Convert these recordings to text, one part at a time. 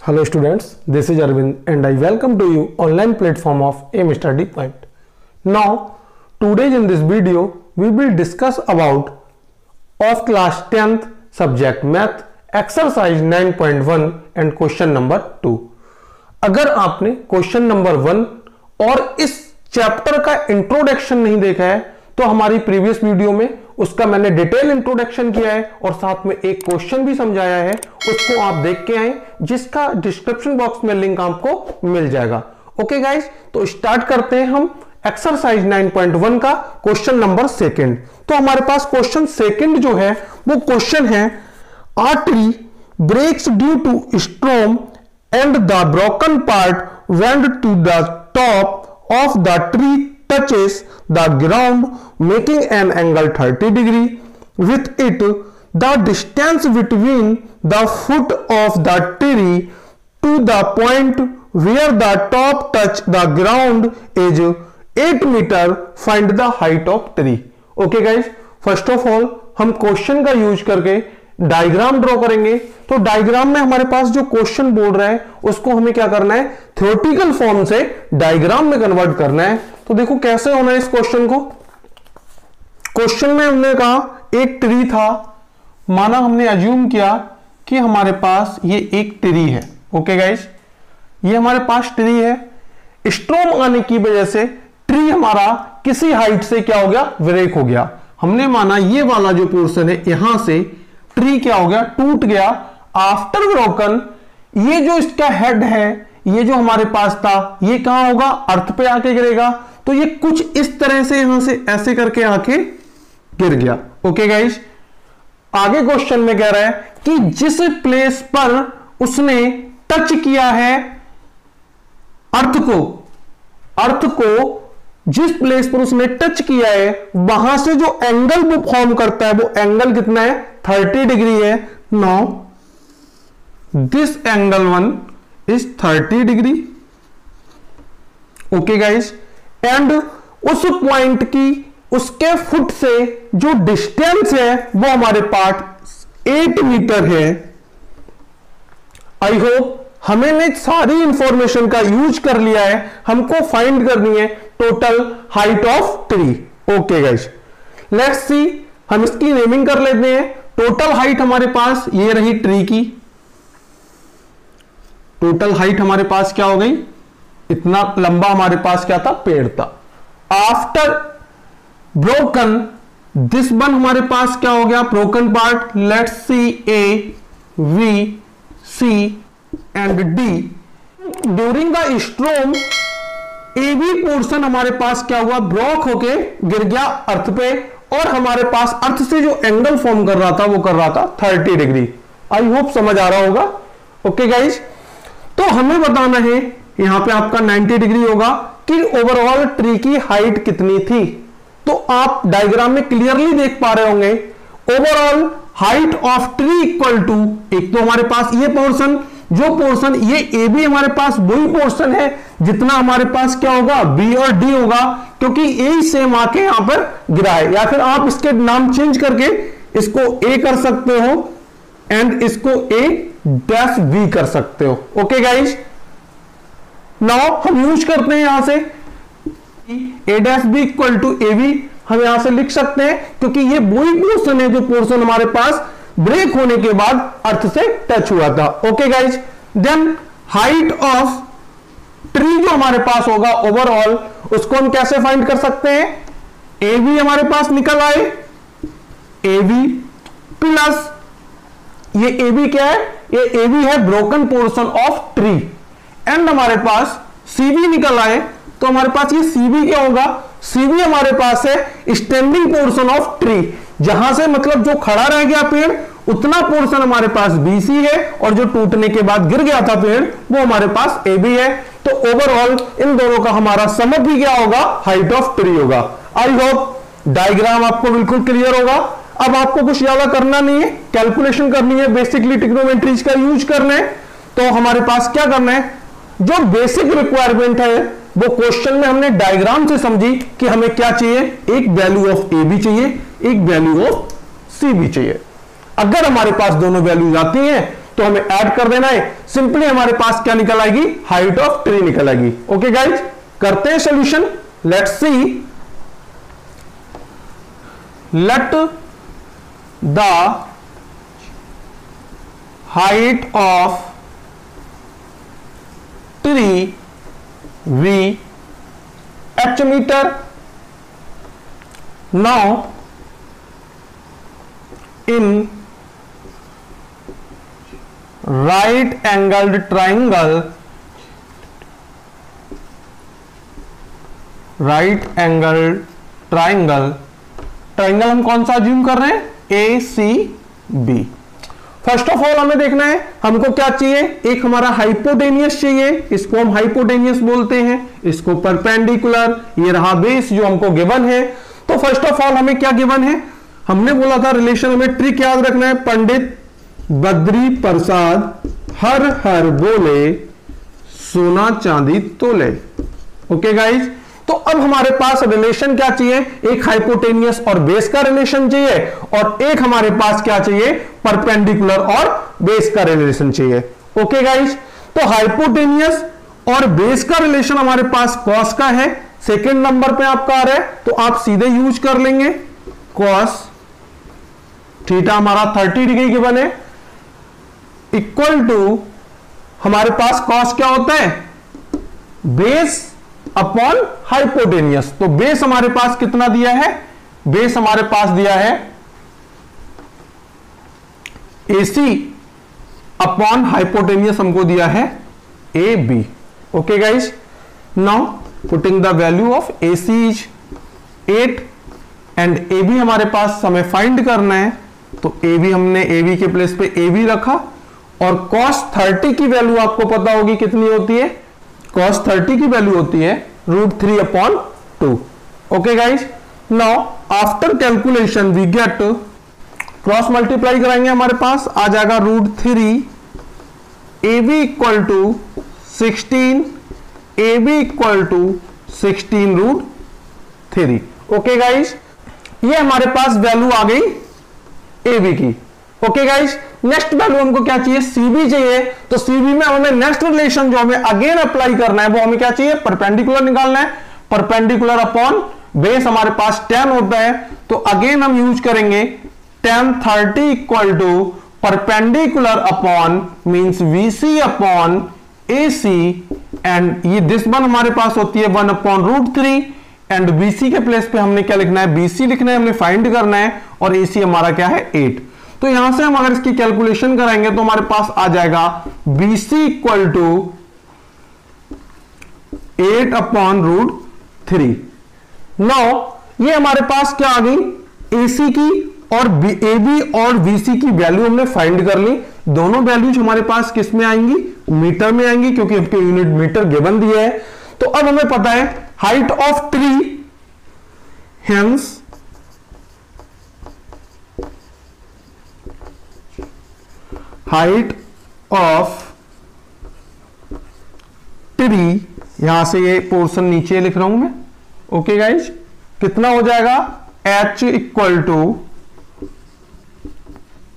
Hello students, this is Arvind and I welcome to you online platform of AIM Study Point. Now, today in this video, we will discuss about of class 10th subject math exercise 9.1 and question number 2. अगर आपने question number 1 और इस chapter का introduction नहीं देखा है तो हमारी प्रीवियस वीडियो में उसका मैंने डिटेल इंट्रोडक्शन किया है और साथ में एक क्वेश्चन भी समझाया है, उसको आप देख के आए जिसका डिस्क्रिप्शन बॉक्स में लिंक आपको मिल जाएगा। ओके गाइस, तो स्टार्ट करते हैं हम एक्सरसाइज 9.1 का क्वेश्चन नंबर 2। तो हमारे पास क्वेश्चन 2 जो है वो क्वेश्चन है a tree breaks due to storm and the broken part went to the top of the tree touches the ground making an angle 30 degree with it. The distance between the foot of the tree to the point where the top touch the ground is 8 meter. Find the height of tree. Okay guys, first of all हम question का use करके diagram draw करेंगे। तो diagram में हमारे पास जो question बोल रहा है उसको हमें क्या करना है, थ्योरेटिकल फॉर्म से डायग्राम में कन्वर्ट करना है। तो देखो कैसे होना है इस क्वेश्चन को। क्वेश्चन में हमने कहा एक ट्री था, माना हमने अज्यूम किया कि हमारे पास ये एक ट्री है। ओके गाइस, ये हमारे पास ट्री है। स्टॉर्म आने की वजह से ट्री हमारा किसी हाइट से क्या हो गया, ब्रेक हो गया। हमने माना ये वाला जो पोर्शन है यहां से ट्री क्या हो गया, टूट गया। आफ्टर ब्रोकन ये जो इसका हेड है, ये जो हमारे पास था ये कहां होगा, अर्थ पे आके गिरेगा। तो ये कुछ इस तरह से यहां से ऐसे करके आके गिर गया। ओके गाइस, आगे क्वेश्चन में कह रहा है कि जिस प्लेस पर उसने टच किया है अर्थ को जिस प्लेस पर उसने टच किया है वहां से जो एंगल वो फॉर्म करता है वो एंगल कितना है, 30 डिग्री है। Now this angle 1 is 30 degree. Okay guys, and उस पॉइंट की उसके फुट से जो डिस्टेंस है वो हमारे पास 8 मीटर है। आई होप हमने सारी इंफॉर्मेशन का यूज कर लिया है। हमको फाइंड करनी है total height of tree. Okay guys, let's see, हम इसकी नेमिंग कर लेते हैं। टोटल हाइट हमारे पास ये रही ट्री की। टोटल हाइट हमारे पास क्या हो गई, इतना लंबा हमारे पास क्या था, पेड़ था। आफ्टर ब्रोकन दिस वन हमारे पास क्या हो गया, broken part. Let's see A B C and D. During the storm A B portion हमारे पास क्या हुआ, ब्रोक होके गिर गया अर्थ पे, और हमारे पास अर्थ से जो एंगल फॉर्म कर रहा था वो कर रहा था 30 डिग्री। आई होप समझ आ रहा होगा। ओके गाइस, तो हमें बताना है यहां पे आपका 90 डिग्री होगा कि ओवरऑल ट्री की हाइट कितनी थी। तो आप डायग्राम में क्लियरली देख पा रहे होंगे overall height of tree equal to, एक तो हमारे पास ये पोर्शन, जो पोर्शन ये ए बी हमारे पास वही पोर्शन है जितना हमारे पास क्या होगा, बी और डी होगा, क्योंकि ए सेम आके यहां पर गिरा है। या फिर आप इसके नाम चेंज करके इसको ए कर सकते हो एंड इसको ए डैश बी कर सकते हो। ओके गाइस, नाउ हम यूज करते हैं यहां से A dash B equal to A B, हम यहां से लिख सकते हैं क्योंकि ये वही पोर्शन है जो पोर्शन हमारे पास ब्रेक होने के बाद अर्थ से टच हुआ था। Okay guys, then height of tree जो हमारे पास होगा ओवरऑल, उसको हम कैसे फाइंड कर सकते हैं, ए बी हमारे पास निकल आए, ए बी प्लस ये ए बी क्या है, ये ए बी है broken portion of tree, and हमारे पास सी बी निकल आए। तो हमारे पास ये सी बी क्या होगा, सी बी हमारे पास है स्टैंडिंग पोर्शन ऑफ ट्री, जहां से मतलब जो खड़ा रह गया पेड़ उतना पोर्शन हमारे पास BC है, और जो टूटने के बाद गिर गया था पेड़ वो हमारे पास AB है। तो ओवरऑल इन दोनों का हमारा समअप भी क्या होगा, हाइट ऑफ ट्री होगा। आई होप डायग्राम आपको बिल्कुल क्लियर होगा। अब आपको कुछ ज्यादा करना नहीं है, कैलकुलेशन करनी है, बेसिकली ट्रिग्नोमेट्रीज का यूज करना है। तो हमारे पास क्या करना है, जो बेसिक रिक्वायरमेंट है वो क्वेश्चन में हमने डायग्राम से समझी कि हमें क्या चाहिए, एक वैल्यू ऑफ AB चाहिए, एक वैल्यू ऑफ CB चाहिए। अगर हमारे पास दोनों वैल्यूज आती हैं तो हमें ऐड कर देना है, सिंपली हमारे पास क्या निकल आएगी, हाइट ऑफ ट्री निकल आएगी। ओके गाइज, करते हैं solution. Let's see, let the height of tree we h meter. Now in right angled triangle, triangle हम कौन सा अज्यूम कर रहे हैं, ACB। फर्स्ट ऑफ ऑल हमें देखना है हमको क्या चाहिए, एक हमारा हाइपोटेनियस चाहिए, इसको हम हाइपोटेनियस बोलते हैं, इसको परपेंडिकुलर, ये रहा बेस जो हमको गिवन है। तो फर्स्ट ऑफ ऑल हमें क्या गिवन है, हमने बोला था रिलेशन, हमें ट्रिक याद रखना है, पंडित बद्री प्रसाद हर हर बोले सोना चांदी तोले। ओके गाइज, तो अब हमारे पास रिलेशन क्या चाहिए, एक हाइपोटेनियस और बेस का रिलेशन चाहिए, और एक हमारे पास क्या चाहिए, परपेंडिकुलर और बेस का रिलेशन चाहिए। ओके गाइज, तो हाइपोटेनियस और बेस का रिलेशन हमारे पास कॉस का है, सेकंड नंबर पे आपका आ रहा है, तो आप सीधे यूज कर लेंगे, कॉस थीटा हमारा 30 डिग्री गिवन है, इक्वल टू हमारे पास कॉस क्या होता है, बेस अपॉन हाइपोटेनियस। तो बेस हमारे पास कितना दिया है, बेस हमारे पास दिया है AC अपॉन हाइपोटेनियस हमको दिया है AB। Okay guys, now putting the value of AC is 8 and AB हमारे पास हमें फाइंड करना है, तो AB हमने AB के प्लेस पे AB रखा, और cos 30 की वैल्यू आपको पता होगी कितनी होती है, cos 30 की वैल्यू होती है √3/2। Okay guys, now after calculation we get, cross multiply कराएंगे हमारे पास आ जाएगा √3, AB equal to 16, AB equal to 16√3। Okay guys, ये हमारे पास वैल्यू आ गई AB की। ओके गाइज, नेक्स्ट वैल्यू हमको क्या चाहिए, CB चाहिए। तो CB में हमें नेक्स्ट रिलेशन जो हमें अगेन अप्लाई करना है वो हमें क्या चाहिए, परपेंडिकुलर निकालना है, परपेंडिकुलर अपॉन बेस हमारे पास 10 होता है, तो अगेन हम यूज करेंगे tan 30 equal to perpendicular upon means VC upon AC, and ये दिस वन हमारे पास होती है 1/√3, एंड BC के प्लेस पे हमने क्या लिखना है, BC लिखना है, हमने फाइंड करना है, और AC हमारा क्या है 8। तो यहां से हम अगर इसकी कैलकुलेशन कराएंगे तो हमारे पास आ जाएगा BC इक्वल टू 8/√3। नाउ ये हमारे पास क्या आ गई, AC की और AB और BC की वैल्यू हमने फाइंड कर ली। दोनों वैल्यूज हमारे पास किस में आएंगी, मीटर में आएंगी, क्योंकि हमको यूनिट मीटर गिवन दिया है। तो अब हमें पता है height of tree, hence height of tree, यहां से ये पोर्शन नीचे लिख रहा हूं मैं। ओके गाइज, कितना हो जाएगा, H इक्वल टू,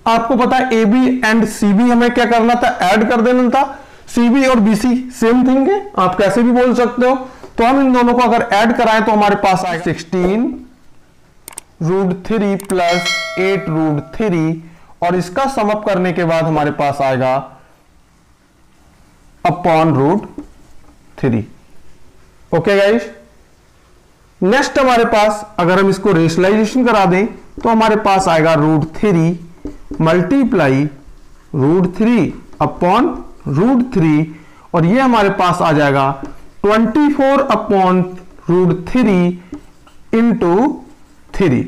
आपको पता है AB एंड CB हमें क्या करना था, ऐड कर देना था। CB और BC सेम थिंग है, आप कैसे भी बोल सकते हो। तो हम इन दोनों को अगर ऐड कराएं तो हमारे पास आए 16√3 प्लस 8√3, और इसका समअप करने के बाद हमारे पास आएगा अपॉन√3। ओके गाइस, नेक्स्ट हमारे पास अगर हम इसको रेशनलाइजेशन करा दें तो हमारे पास आएगा √3 मल्टीप्लाई √3 अपॉन√3, और ये हमारे पास आ जाएगा 24/√3 इंटू 3।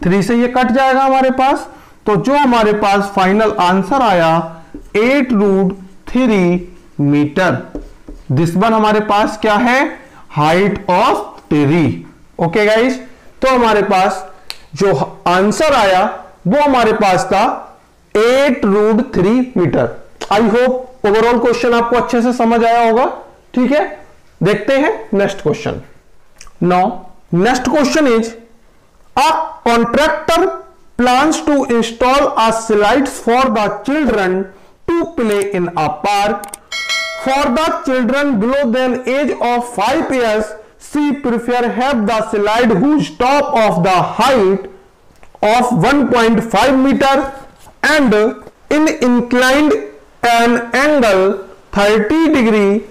3 से ये कट जाएगा हमारे पास, तो जो हमारे पास फाइनल आंसर आया 8√3 मीटर। दिस वन हमारे पास क्या है, height of tree. Okay guys, तो हमारे पास जो आंसर आया वो हमारे पास था 8√3 metre. I hope overall question आपको अच्छे से समझ आया होगा। ठीक है, देखते हैं next question. Now next question is, a contractor plans to install a slides for the children to play in a park. For the children below the age of 5 years, she prefer have the slide whose top of the height of 1.5 meter and in inclined an angle 30 degree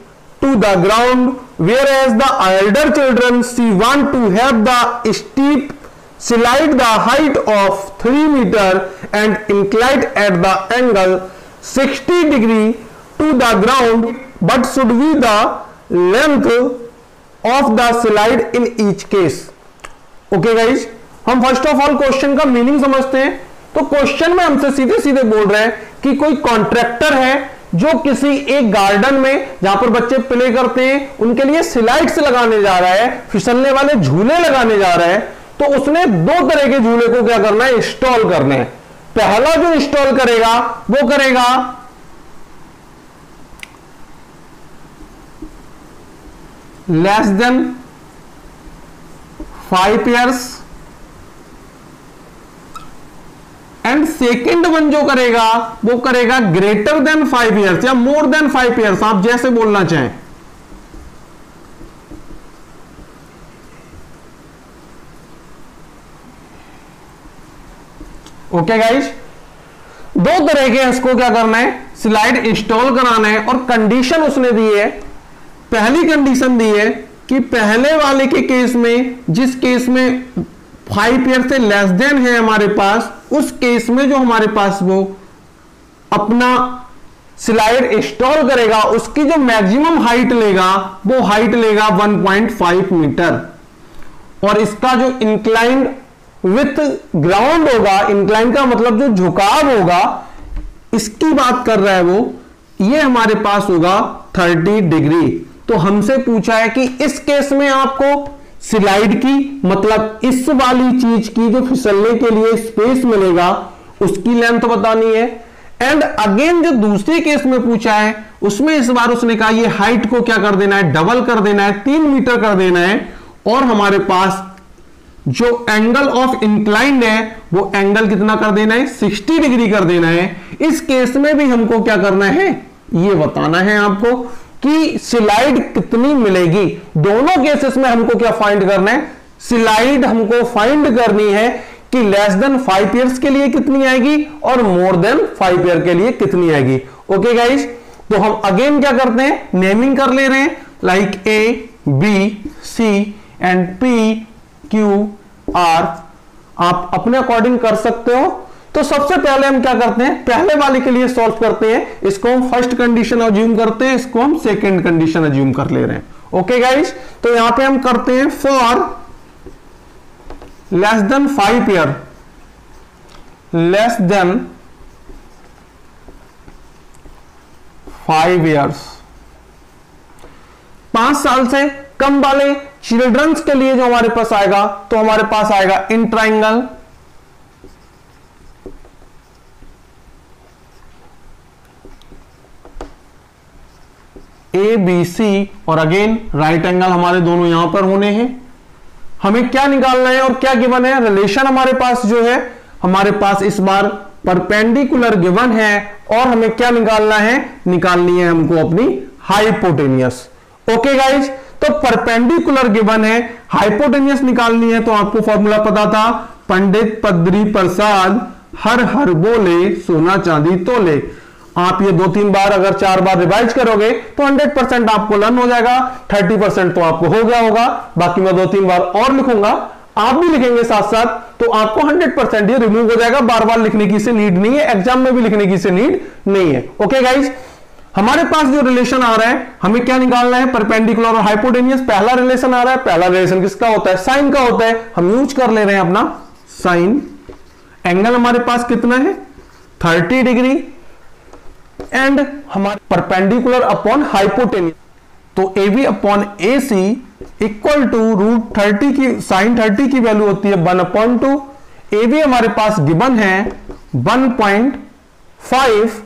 to the ground, whereas the elder children she want to have the steep slide the height of 3 meter and inclined at the angle 60 degree to the ground, but should be the length of the slide in each case. Okay guys, हम first of all question का meaning समझते हैं। तो question में हमसे सीधे सीधे बोल रहे हैं कि कोई कॉन्ट्रैक्टर है जो किसी एक गार्डन में जहां पर बच्चे प्ले करते हैं उनके लिए स्लाइड्स लगाने जा रहा है, फिसलने वाले झूले लगाने जा रहा है। तो उसने दो तरह के झूले को क्या करना है, इंस्टॉल करने हैं। पहला जो इंस्टॉल करेगा वो करेगा less than 5 years and second one जो करेगा वो करेगा ग्रेटर देन 5 years या मोर देन 5 years, आप जैसे बोलना चाहें। ओके गाइस, दो तरह के इसको क्या करना है, स्लाइड इंस्टॉल कराना है। और कंडीशन उसने दी है, पहली कंडीशन दी है कि पहले वाले के केस में, जिस केस में 5 years से लेस देन है हमारे पास, उस केस में जो हमारे पास वो अपना स्लाइड इंस्टॉल करेगा उसकी जो मैक्सिमम हाइट लेगा वो हाइट लेगा 1.5 मीटर। और इसका जो इंक्लाइंड विथ ग्राउंड होगा, इंक्लाइन का मतलब जो झुकाव होगा, इसकी बात कर रहा है वो, ये हमारे पास होगा 30 डिग्री। तो हमसे पूछा है कि इस केस में आपको स्लाइड की, मतलब इस वाली चीज की जो फिसलने के लिए स्पेस मिलेगा उसकी लेंथ बतानी है। एंड अगेन जो दूसरे केस में पूछा है उसमें इस बार उसने कहा ये हाइट को क्या कर देना है, डबल कर देना है, 3 मीटर कर देना है। और हमारे पास जो एंगल ऑफ इंक्लाइंड है वो एंगल कितना कर देना है, 60 डिग्री कर देना है। इस केस में भी हमको क्या करना है, ये बताना है आपको कि स्लाइड कितनी मिलेगी। दोनों केसेस में हमको क्या फाइंड करना है, स्लाइड हमको फाइंड करनी है कि लेस देन 5 years के लिए कितनी आएगी और मोर देन 5 year के लिए कितनी आएगी। ओके गाइस, तो हम अगेन क्या करते हैं, नेमिंग कर ले रहे हैं, like A B C and P Q R. आप अपने अकॉर्डिंग कर सकते हो। तो सबसे पहले हम क्या करते हैं, पहले वाले के लिए सॉल्व करते हैं। इसको हम फर्स्ट कंडीशन अज्यूम करते हैं, इसको हम सेकंड कंडीशन अज्यूम कर ले रहे हैं। ओके गाइस, तो यहां पे हम करते हैं for less than 5 year, less than 5 years, 5 साल से कम वाले चिल्ड्रंस के लिए जो हमारे पास आएगा, तो हमारे पास आएगा इन ट्राइंगल ए बी सी, और अगेन राइट एंगल हमारे दोनों यहां पर होने हैं। हमें क्या निकालना है और क्या गिवन है, रिलेशन हमारे पास जो है, हमारे पास इस बार परपेंडिकुलर गिवन है और हमें क्या निकालना है, निकालनी है हमको अपनी हाइपोटेनियस। ओके गाइज, तो परपेंडिकुलर गिवन है, हाइपोटेनियस निकालनी है। तो आपको फॉर्मूला पता था, पंडित पद्री प्रसाद हर हर बोले सोना चांदी तोले। आप ये 2-3 बार अगर 4 बार रिवाइज करोगे तो 100% आपको लर्न हो जाएगा। 30% तो आपको हो गया होगा, बाकी मैं 2-3 बार और लिखूंगा, आप भी लिखेंगे साथ साथ, तो आपको 100% ये रिमूव हो जाएगा। बार बार लिखने की से नीड नहीं है, एग्जाम में भी लिखने की से नीड नहीं है। ओके गाइज, हमारे पास जो रिलेशन आ रहा है, हमें क्या निकालना है, परपेंडिकुलर और हाइपोटेनियस। पहला रिलेशन आ रहा है, पहला रिलेशन किसका होता है, साइन का होता है। हम यूज कर ले रहे हैं अपना साइन। एंगल हमारे पास कितना है, 30 डिग्री, एंड हमारे परपेंडिकुलर अपॉन हाइपोटेनियस, तो A B upon A C equal to root 30 की, साइन 30 की वैल्यू होती है 1/2। ए बी हमारे पास गिवन है 1.5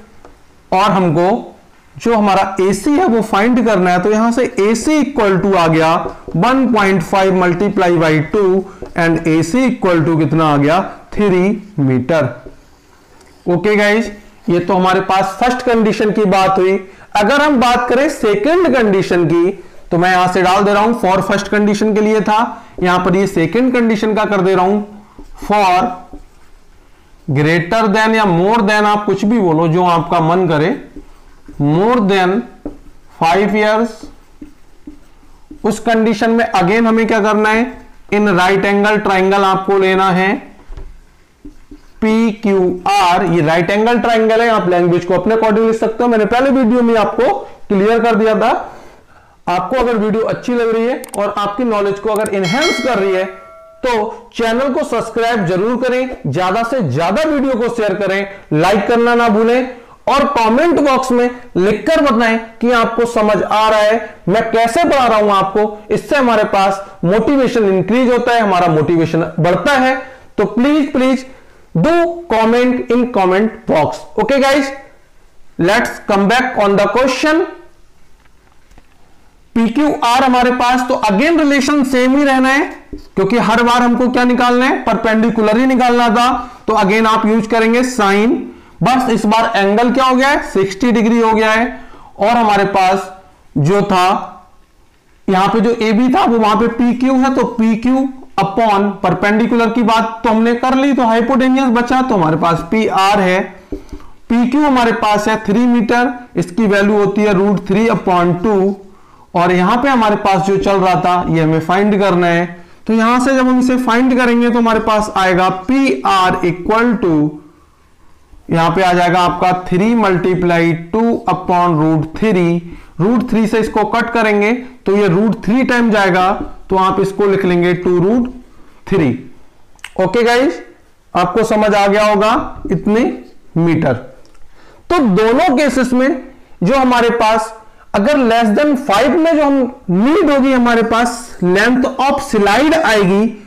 और हमको जो हमारा AC है वो फाइंड करना है। तो यहां से AC इक्वल टू आ गया 1.5 multiply by 2 and AC equal to कितना आ गया, 3 मीटर। ओके गाइज, ये तो हमारे पास फर्स्ट कंडीशन की बात हुई। अगर हम बात करें सेकंड कंडीशन की, तो मैं यहां से डाल दे रहा हूं फॉर फर्स्ट कंडीशन के लिए था, यहां पर ये सेकंड कंडीशन का कर दे रहा हूं फॉर ग्रेटर देन या मोर देन, आप कुछ भी बोलो जो आपका मन करे, मोर देन 5 इयर्स। उस कंडीशन में अगेन हमें क्या करना है, इन राइट एंगल ट्राइंगल आपको लेना है PQR। ये राइट एंगल ट्राइंगल है, आप लैंग्वेज को अपने अकॉर्डिंग लिख सकते हो। मैंने पहले वीडियो में आपको क्लियर कर दिया था। आपको अगर वीडियो अच्छी लग रही है और आपकी नॉलेज को अगर इनहेंस कर रही है तो चैनल को सब्सक्राइब जरूर करें, ज्यादा से ज्यादा वीडियो को शेयर करें, लाइक करना ना भूलें और कमेंट बॉक्स में लिखकर बताएं कि आपको समझ आ रहा है, मैं कैसे पढ़ा रहा हूं आपको। इससे हमारे पास मोटिवेशन इंक्रीज होता है, हमारा मोटिवेशन बढ़ता है। तो please please do comment in comment box. Okay guys, let's come back on the question. PQR हमारे पास तो अगेन रिलेशन सेम ही रहना है, क्योंकि हर बार हमको क्या निकालना है, परपेंडिकुलर ही निकालना था। तो अगेन आप यूज करेंगे साइन, बस इस बार एंगल क्या हो गया है, 60 डिग्री हो गया है। और हमारे पास जो था यहां पे जो AB था वो वहां पे PQ है, तो PQ अपॉन परपेंडिकुलर की बात तो हमने कर ली, तो हाइपोटेनियस बचा, तो हमारे पास PR है। PQ हमारे पास है 3 मीटर, इसकी वैल्यू होती है √3/2। और यहां पे हमारे पास जो चल रहा था ये हमें फाइंड करना है। तो यहां से जब हम इसे फाइंड करेंगे तो हमारे पास आएगा PR इक्वल टू, यहां पे आ जाएगा आपका 3 × 2/√3। √3 से इसको कट करेंगे तो ये √3 टाइम जाएगा, तो आप इसको लिख लेंगे 2√3। ओके गाइस, आपको समझ आ गया होगा इतने मीटर। तो दोनों केसेस में जो हमारे पास अगर लेस देन 5 में जो हम नीड होगी, हमारे पास लेंथ ऑफ स्लाइड आएगी।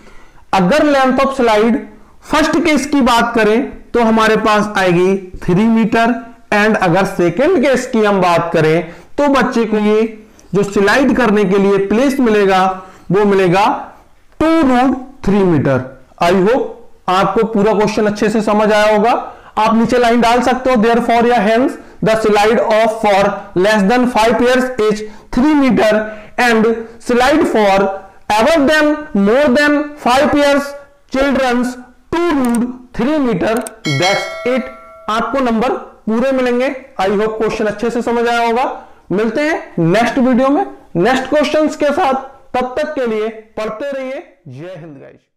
अगर length of slide first case की बात करें तो हमारे पास आएगी 3 मीटर, एंड अगर सेकंड केस की हम बात करें तो बच्चे को ये जो स्लाइड करने के लिए प्लेस मिलेगा वो मिलेगा 2√3 मीटर। आई होप आपको पूरा क्वेश्चन अच्छे से समझ आया होगा। आप नीचे लाइन डाल सकते हो, देयरफॉर या hence the slide of for less than 5 years is 3 meter and slide for ever than more than 5 years children's 2√3 meter। that's it। आपको नंबर पूरे मिलेंगे। आई होप क्वेश्चन अच्छे से समझ आया होगा। मिलते हैं नेक्स्ट वीडियो में नेक्स्ट क्वेश्चंस के साथ। तब तक के लिए पढ़ते रहिए। जय हिंद गाइस।